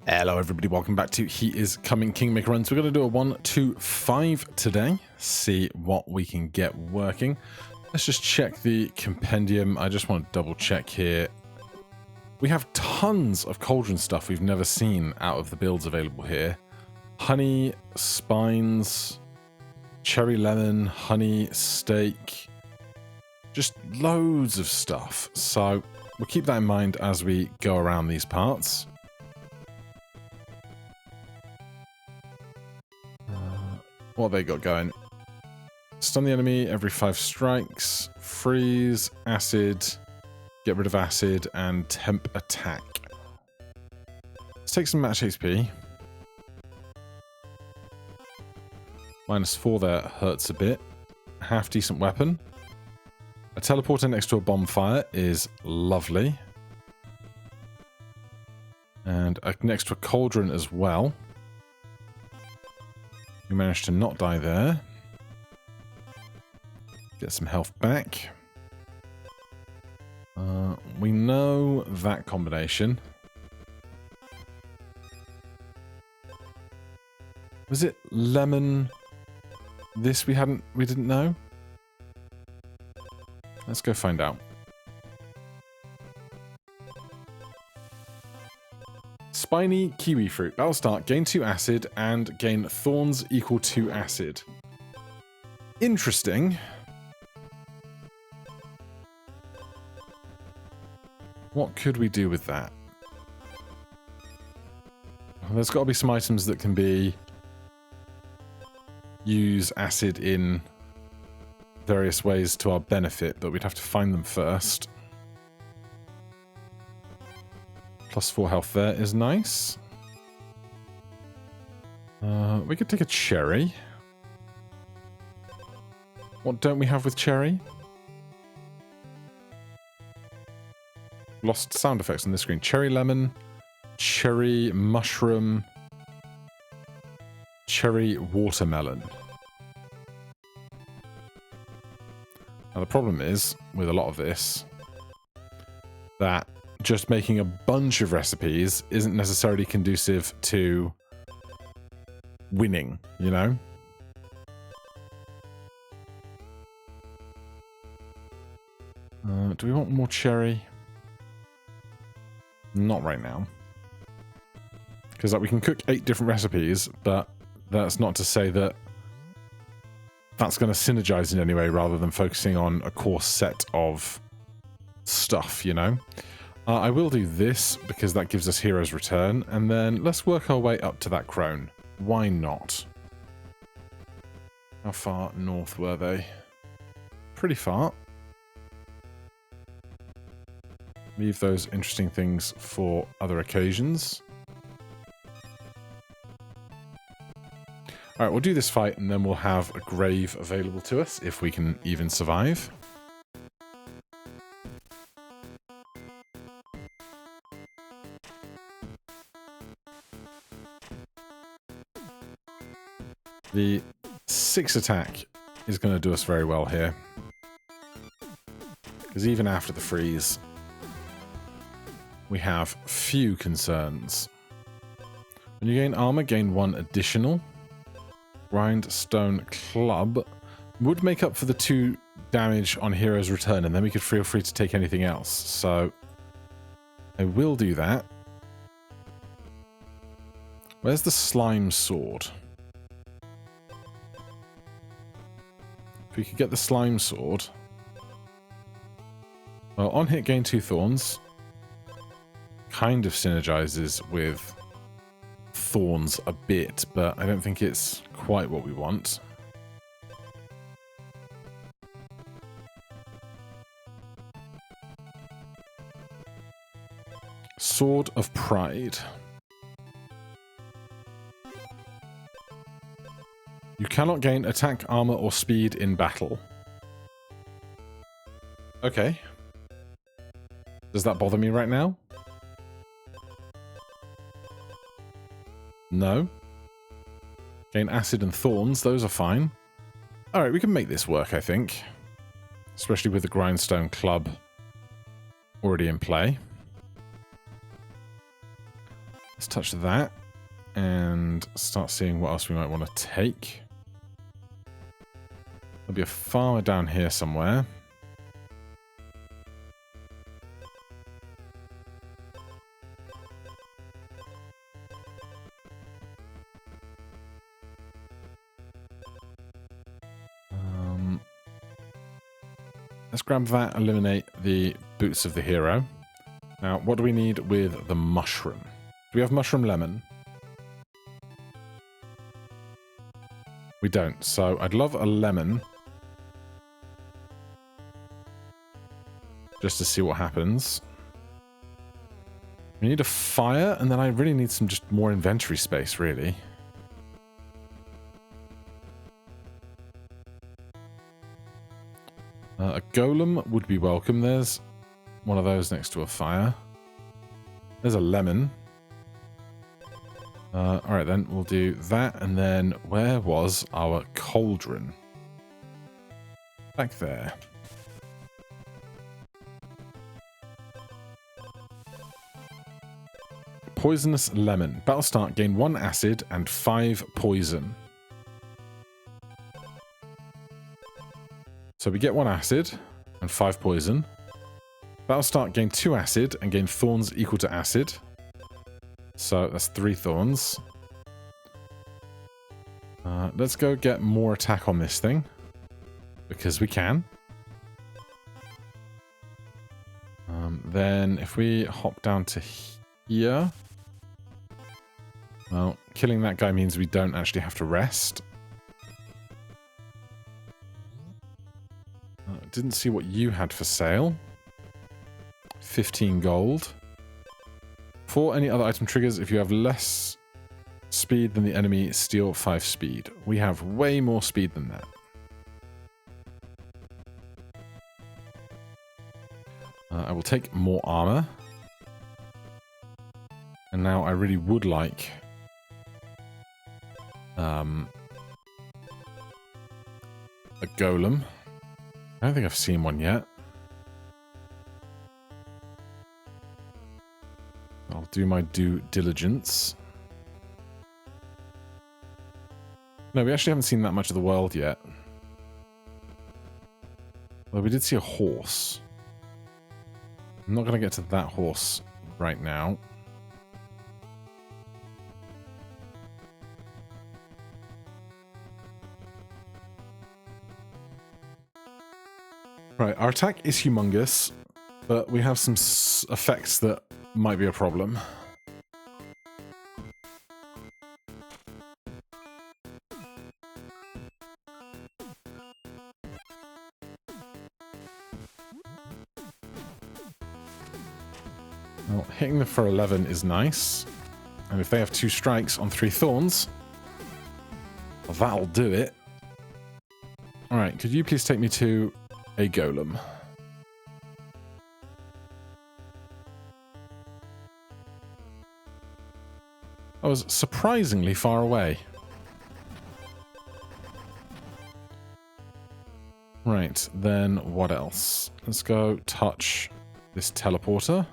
Hello everybody, welcome back to He Is Coming Kingmaker Runs. We're going to do a 1, 2, 5 today, see what we can get working. Let's just check the compendium. I just want to double check here. We have tons of cauldron stuff we've never seen out of the builds available here. Honey, spines, cherry lemon, honey, steak, just loads of stuff. So we'll keep that in mind as we go around these parts. What have they got going? Stun the enemy every 5 strikes, freeze, acid, get rid of acid, and temp attack. Let's take some match HP. -4 there hurts a bit. Half decent weapon. A teleporter next to a bonfire is lovely. And next to a cauldron as well. We managed to not die there. Get some health back. We know that combination. Was it lemon? This we didn't know? Let's go find out. Spiny kiwi fruit. Battle start. Gain 2 acid and gain thorns equal to acid. Interesting. What could we do with that? Well, there's got to be some items that can use acid in various ways to our benefit, but we'd have to find them first. +4 health there is nice. We could take a cherry. What don't we have with cherry? Lost sound effects on this screen. Cherry lemon, cherry mushroom, cherry watermelon. Now the problem is, with a lot of this, that just making a bunch of recipes isn't necessarily conducive to winning, you know? Do we want more cherry? Not right now. Because like, we can cook 8 different recipes, but that's not to say that that's going to synergize in any way rather than focusing on a core set of stuff, you know? I will do this because that gives us Hero's Return, and then let's work our way up to that crone. Why not? How far north were they? Pretty far. Leave those interesting things for other occasions. Alright, we'll do this fight and then we'll have a grave available to us if we can even survive. The 6 attack is going to do us very well here. Because even after the freeze, we have few concerns. When you gain armor, gain 1 additional. Grindstone club would make up for the 2 damage on Hero's Return, and then we could feel free to take anything else. So I will do that. Where's the slime sword? If we could get the slime sword. Well, on hit, gain 2 thorns. Kind of synergizes with thorns a bit, but I don't think it's quite what we want. Sword of Pride. You cannot gain attack, armor, or speed in battle. Okay. Does that bother me right now? No. Gain acid and thorns, those are fine. Alright, we can make this work, I think. Especially with the grindstone club already in play. Let's touch that and start seeing what else we might want to take. There'll be a farmer down here somewhere. Let's grab that, eliminate the boots of the hero. Now, what do we need with the mushroom? Do we have mushroom lemon? We don't, so I'd love a lemon. Just to see what happens. We need a fire, and then I really need some just more inventory space, really. A golem would be welcome. There's one of those next to a fire. There's a lemon. Alright then, we'll do that, and then where was our cauldron? Back there. Poisonous lemon. Battle start, gain 1 acid and 5 poison. So we get 1 acid and 5 poison. Battle start, gain 2 acid and gain thorns equal to acid. So that's 3 thorns. Let's go get more attack on this thing. Because we can. Then if we hop down to here. Well, killing that guy means we don't actually have to rest. Didn't see what you had for sale. 15 gold. For any other item triggers, if you have less speed than the enemy, steal 5 speed. We have way more speed than that. I will take more armor. And now I really would like a golem. I don't think I've seen one yet. I'll do my due diligence. No, we actually haven't seen that much of the world yet. Well, we did see a horse. I'm not going to get to that horse right now. Right, our attack is humongous, but we have some effects that might be a problem. Well, hitting them for 11 is nice. And if they have 2 strikes on 3 thorns, well, that'll do it. Alright, could you please take me to a golem? I was surprisingly far away. Right, then what else? Let's go touch this teleporter.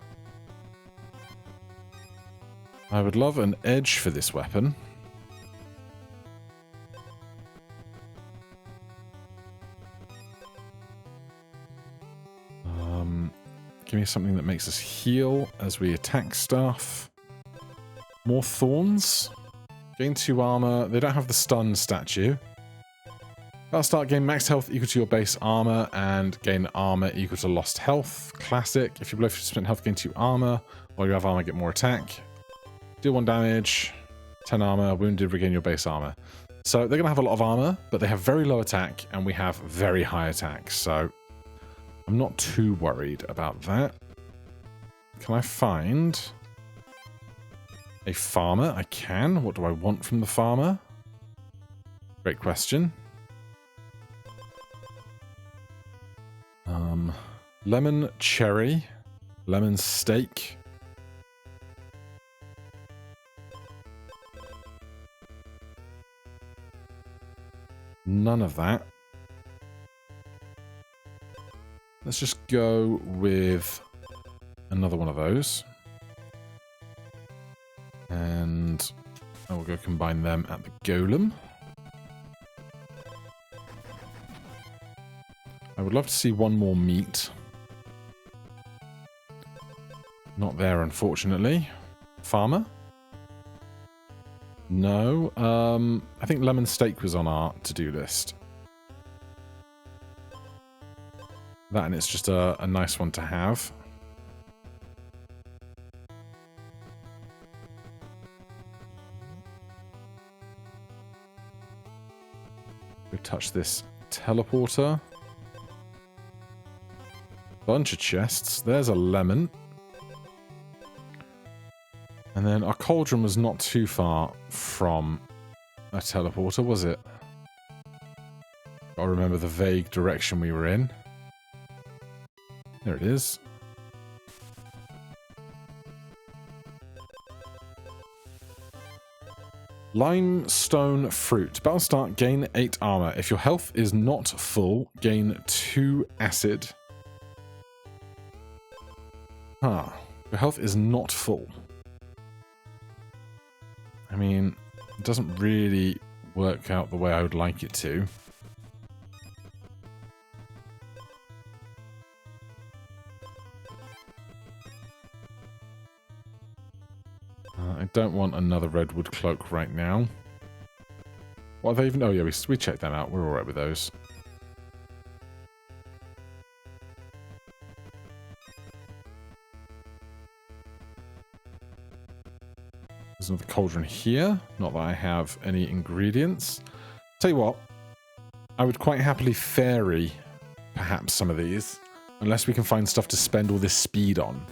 I would love an edge for this weapon. Give me something that makes us heal as we attack stuff. More thorns. Gain 2 armor. They don't have the stun statue. Battle start, gain max health equal to your base armor and gain armor equal to lost health. Classic. If you blow 50% health, gain 2 armor. While you have armor, get more attack. Deal 1 damage. 10 armor. Wounded, regain your base armor. So they're going to have a lot of armor, but they have very low attack and we have very high attack. So I'm not too worried about that. Can I find a farmer? I can. What do I want from the farmer? Great question. Lemon cherry. Lemon steak. None of that. Let's just go with another one of those. and I will go combine them at the golem. I would love to see one more meat. Not there, unfortunately. Farmer? No. I think lemon steak was on our to-do list. That, and it's just a nice one to have. We touch this teleporter. Bunch of chests. There's a lemon. And then our cauldron was not too far from a teleporter, was it? I remember the vague direction we were in. There it is. Limestone fruit. Battle start, gain 8 armor. If your health is not full, gain 2 acid. Huh. Your health is not full. I mean, it doesn't really work out the way I would like it to. I don't want another redwood cloak right now. What are they even? Oh yeah, we checked them out. We're alright with those. There's another cauldron here. Not that I have any ingredients. Tell you what, I would quite happily fairy perhaps some of these, unless we can find stuff to spend all this speed on.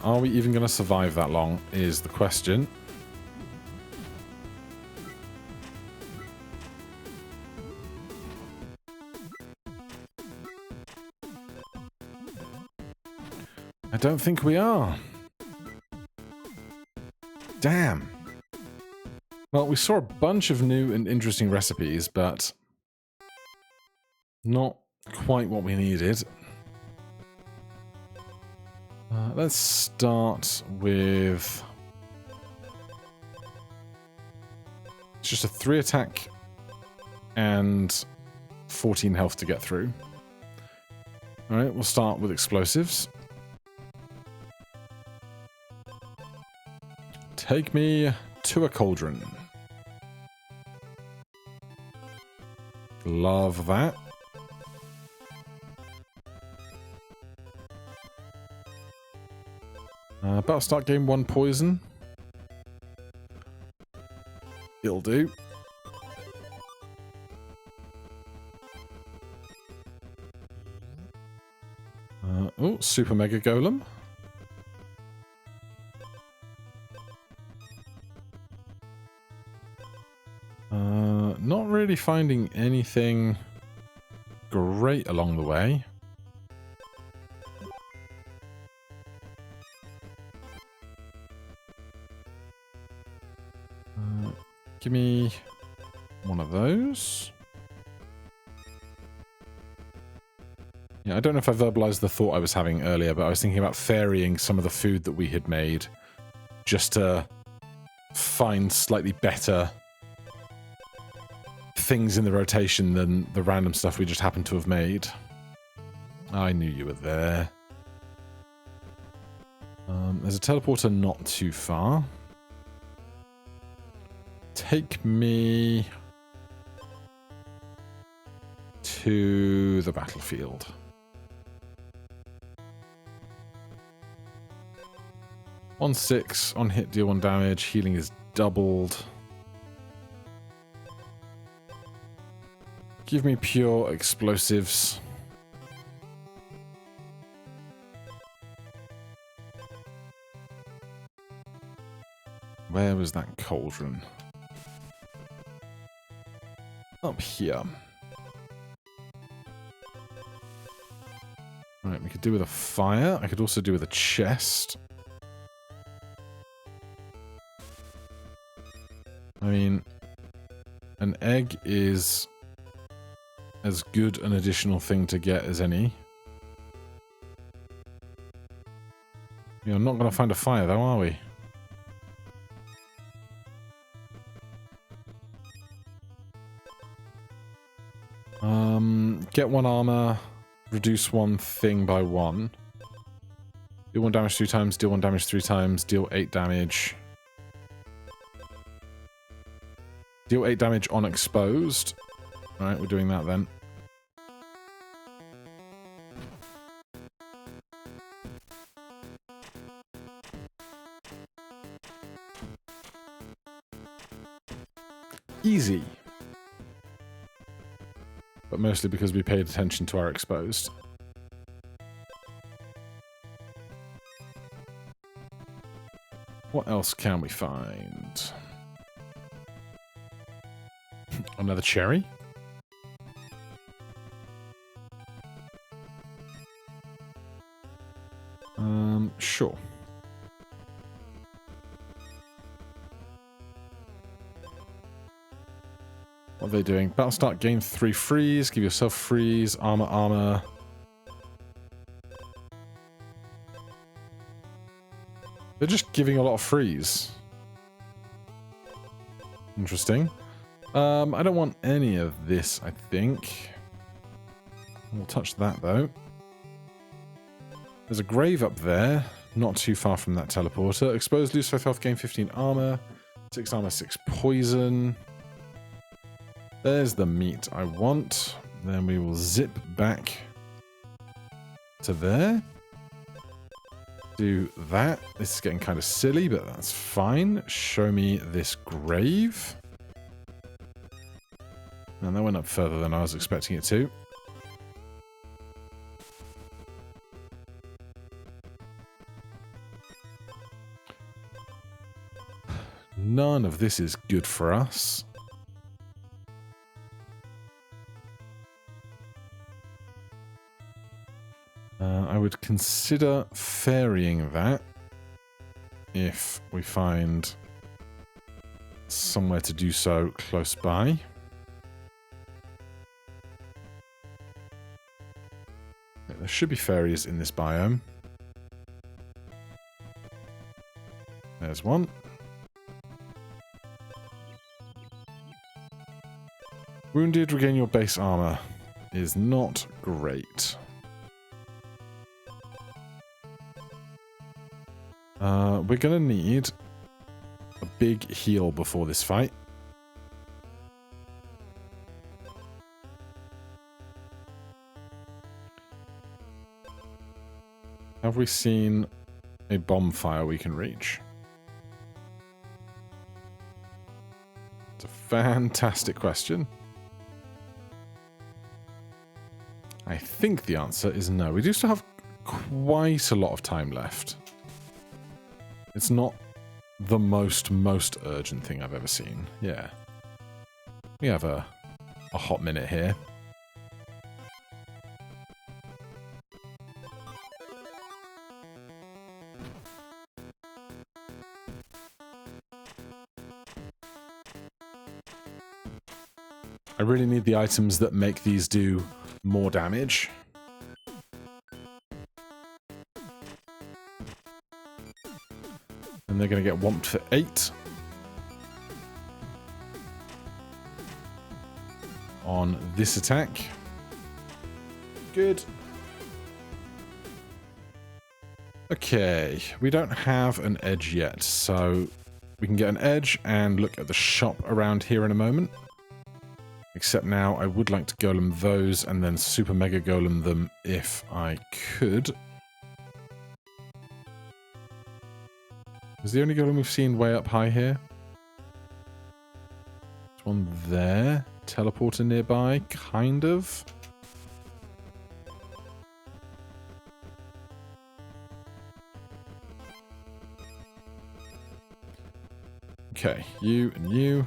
Are we even going to survive that long, is the question. I don't think we are. Damn. Well, we saw a bunch of new and interesting recipes, but not quite what we needed. Let's start with... It's just a 3 attack and 14 health to get through. Alright, we'll start with explosives. Take me to a cauldron. Love that. Battle start game 1 poison. It'll do. Oh, super mega golem. Not really finding anything great along the way. Give me one of those. Yeah, I don't know if I verbalized the thought I was having earlier, but I was thinking about ferrying some of the food that we had made just to find slightly better things in the rotation than the random stuff we just happened to have made. I knew you were there. There's a teleporter not too far. Take me to the battlefield. On 6, on hit, deal 1 damage. Healing is doubled. Give me pure explosives. Where was that cauldron? Up here. Right, we could do with a fire. I could also do with a chest. I mean, an egg is as good an additional thing to get as any. You're not going to find a fire though, are we? Get 1 armor, reduce 1 thing by 1. Deal 1 damage 2 times, deal 1 damage 3 times, deal 8 damage. Deal 8 damage on exposed. Alright, we're doing that then. Easy. But mostly because we paid attention to our exposed. What else can we find? Another cherry? Sure. What are they doing? Battle start, gain 3 freeze, give yourself freeze, armor. They're just giving a lot of freeze. Interesting. I don't want any of this, I think. We'll touch that, though. There's a grave up there, not too far from that teleporter. Exposed, lose 5 health, gain 15 armor. 6 armor, 6 poison. There's the meat I want. Then we will zip back to there. Do that. This is getting kind of silly, but that's fine. Show me this grave. And that went up further than I was expecting it to. None of this is good for us. I would consider ferrying that if we find somewhere to do so close by. There should be fairies in this biome. There's one. Wounded, regain your base armor. Is not great. We're gonna need a big heal before this fight. Have we seen a bonfire we can reach? It's a fantastic question. I think the answer is no. We do still have quite a lot of time left. It's not the most urgent thing I've ever seen. Yeah. We have a hot minute here. I really need the items that make these do more damage. And they're going to get whomped for 8. On this attack. Good. Okay, we don't have an edge yet, so we can get an edge and look at the shop around here in a moment. Except now I would like to golem those and then super mega golem them if I could. Is the only golem we've seen way up high here? There's one there. Teleporter nearby, kind of. Okay, you and you.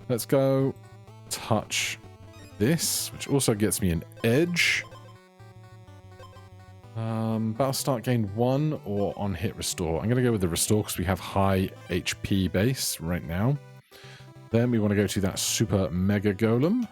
Let's go touch this, which also gets me an edge. Battle start gain 1 or on hit restore. I'm going to go with the restore because we have high HP base right now. Then we want to go to that super mega golem.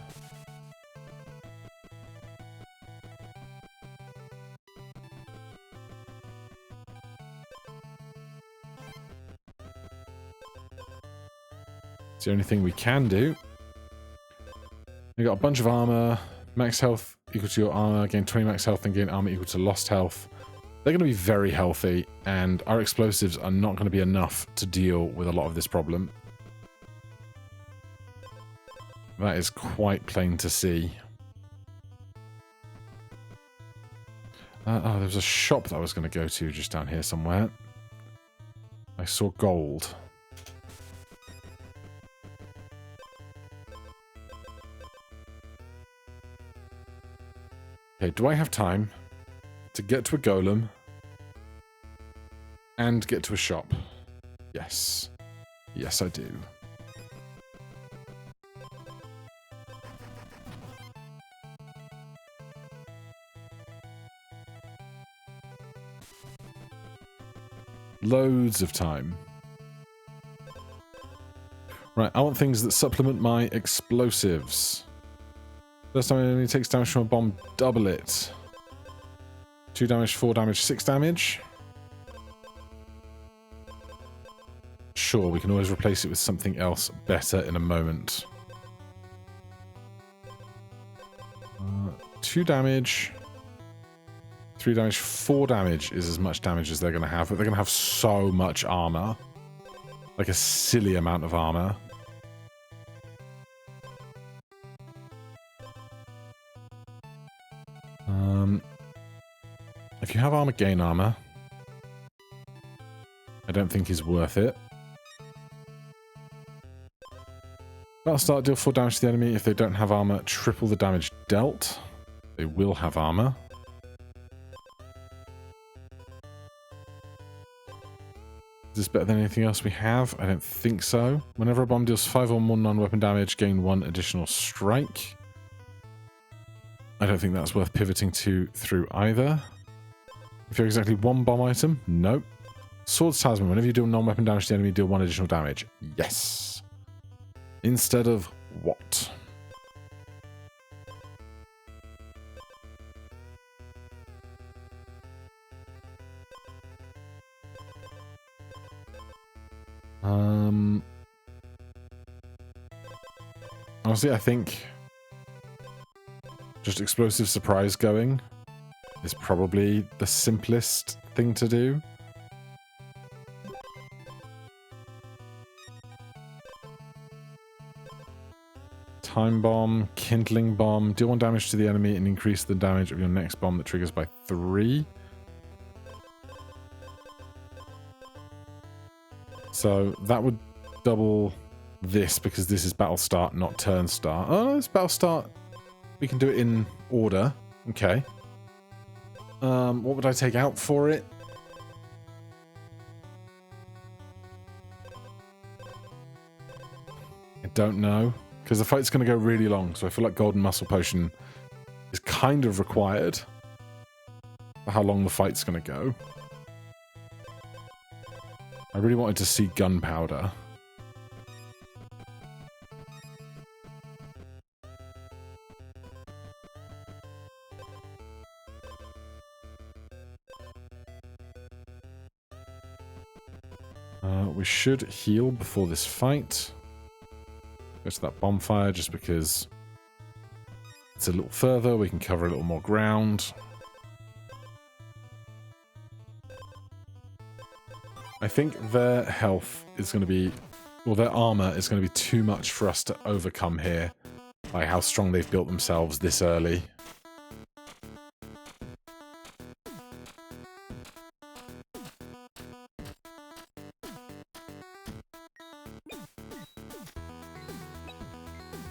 It's the only thing we can do. We got a bunch of armor. Max health equal to your armor. Gain 20 max health and gain armor equal to lost health. They're going to be very healthy, and our explosives are not going to be enough to deal with a lot of this problem. That is quite plain to see. Oh, there was a shop that I was going to go to just down here somewhere. I saw gold. Okay, do I have time to get to a golem and get to a shop? Yes. Yes, I do. Loads of time. Right, I want things that supplement my explosives. First time it only takes damage from a bomb, double it. 2 damage, 4 damage, 6 damage. Sure, we can always replace it with something else better in a moment. 2 damage, 3 damage, 4 damage is as much damage as they're going to have, but they're going to have so much armor. Like a silly amount of armor. If you have armor, gain armor. I don't think is worth it. Battle start, deal 4 damage to the enemy. If they don't have armor, triple the damage dealt. They will have armor. Is this better than anything else we have? I don't think so. Whenever a bomb deals 5 or more non-weapon damage, gain 1 additional strike. I don't think that's worth pivoting to through either. If you're exactly 1 bomb item, nope. Sword's Talisman, whenever you deal non-weapon damage to the enemy, deal 1 additional damage. Yes. Instead of what? Honestly, I think just explosive surprise going is probably the simplest thing to do. Time bomb, kindling bomb, deal 1 damage to the enemy and increase the damage of your next bomb that triggers by 3. So that would double this because this is battle start, not turn start. Oh, it's battle start. We can do it in order. Okay. What would I take out for it? I don't know. Because the fight's going to go really long, so I feel like Golden Muscle Potion is kind of required for how long the fight's going to go. I really wanted to see gunpowder. We should heal before this fight. Go to that bonfire just because it's a little further. We can cover a little more ground. I think their health is going to be, well, their armor is going to be too much for us to overcome here by how strong they've built themselves this early.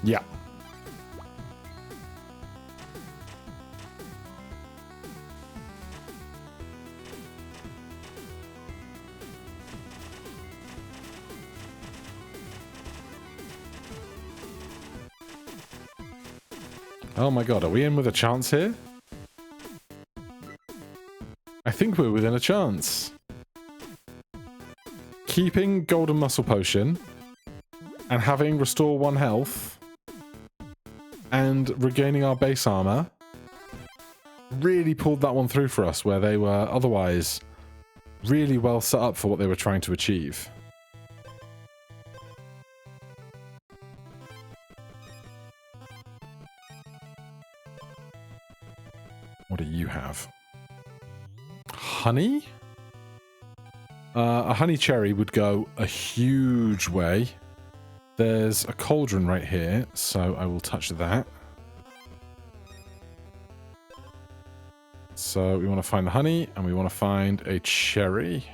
Yeah. Oh my god, are we in with a chance here? I think we're within a chance. Keeping Golden Muscle Potion and having Restore 1 health and regaining our base armor really pulled that one through for us, where they were otherwise really well set up for what they were trying to achieve. What do you have? Honey? A honey cherry would go a huge way. There's a cauldron right here, so I will touch that. So we want to find the honey, and we want to find a cherry.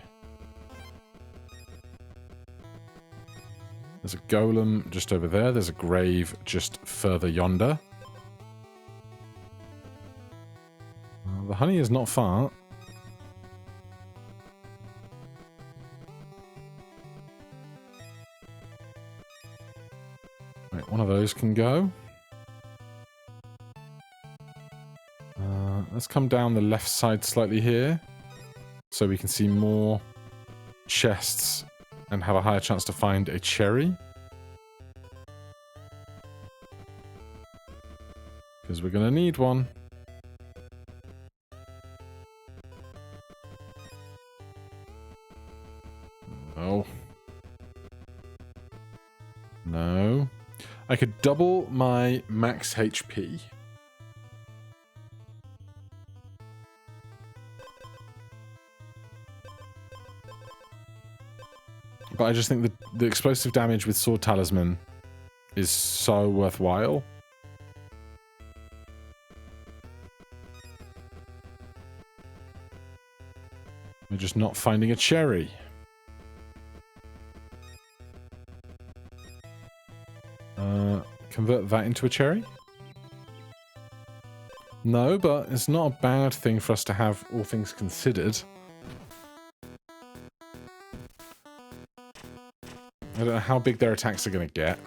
There's a golem just over there. There's a grave just further yonder. The honey is not far. Right, one of those can go. Let's come down the left side slightly here, so we can see more chests and have a higher chance to find a cherry. Because we're going to need one. Oh. No. I could double my max HP. But I just think the explosive damage with Sword Talisman is so worthwhile. We're just not finding a cherry. Convert that into a cherry? No, but it's not a bad thing for us to have, all things considered. I don't know how big their attacks are going to get.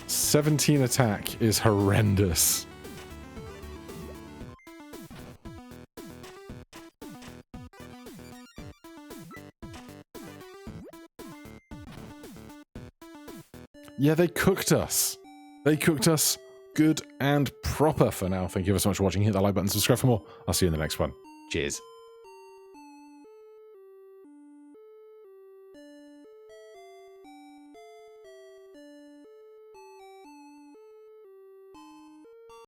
"17 attack is horrendous. Yeah, they cooked us. They cooked us good and proper for now. Thank you ever so much for watching. Hit that like button, subscribe for more. I'll see you in the next one. Cheers.